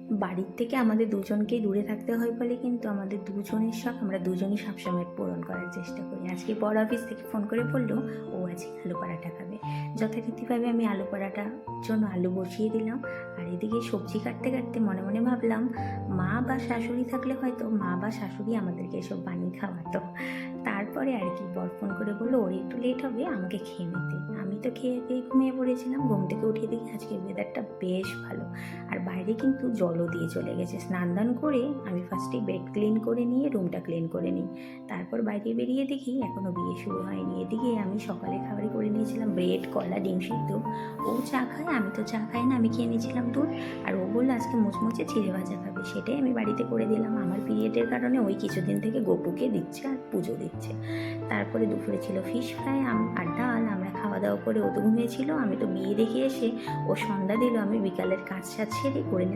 বাড়ির থেকে আমাদের দুজনকেই দূরে থাকতে হয় বলে কিন্তু আমাদের দুজনের শখ আমরা দুজনই সবসময় পূরণ করার চেষ্টা করি। আজকে বড় অফিস থেকে ফোন করে বললো ও আজকে আলু পরাঠা খাবে। যথারীতিভাবে আমি আলু পরাঠার জন্য আলু বসিয়ে দিলাম। আর এদিকে সবজি কাটতে কাটতে মনে মনে ভাবলাম মা বা শাশুড়ি থাকলে হয়তো মা বা শাশুড়ি আমাদেরকে এসব বানিয়ে খাওয়াতো। তারপরে আর কি বর ফোন করে বললো ওর একটু লেট হবে, আমাকে খেয়ে নিতে। আমি তো খেয়ে দিয়ে ঘুমিয়ে পড়েছিলাম। ঘুম থেকে উঠিয়ে দেখি আজকে ওয়েদারটা বেশ ভালো, আর বাইরে কিন্তু জলও দিয়ে চলে গেছে। স্নান দান করে আমি ফার্স্টে বেড ক্লিন করে নিয়ে রুমটা ক্লিন করে নিই, তারপর বাইরে বেরিয়ে দেখি এখনও বিয়ে শুরু হয়নি। এদিকে আমি সকালে খাবারে করে নিয়েছিলাম ব্রেড, কলা, ডিম সিদ্ধ। ও চা খায়, আমি তো চা খাই না, আমি খেয়ে নিয়েছিলাম দুধ। আর ও বললো আজকে মুচমুচে চিড়ে ভাজা খাবে, সেটাই আমি বাড়িতে করে দিলাম। আমার পিরিয়ডের কারণে ওই কিছুদিন থেকে গপুকে দিচ্ছে আর পুজো দিচ্ছে। তারপরে দুপুরে ছিল ফিশ ফ্রাই আর ডাল। আমরা খাওয়া দাওয়া করে ও তো ঘুমিয়েছিল, আমি তো বিয়ে দেখে এসে ও সন্ধ্যা দিল, আমি বিকালের কাজ সাজ সেরে করে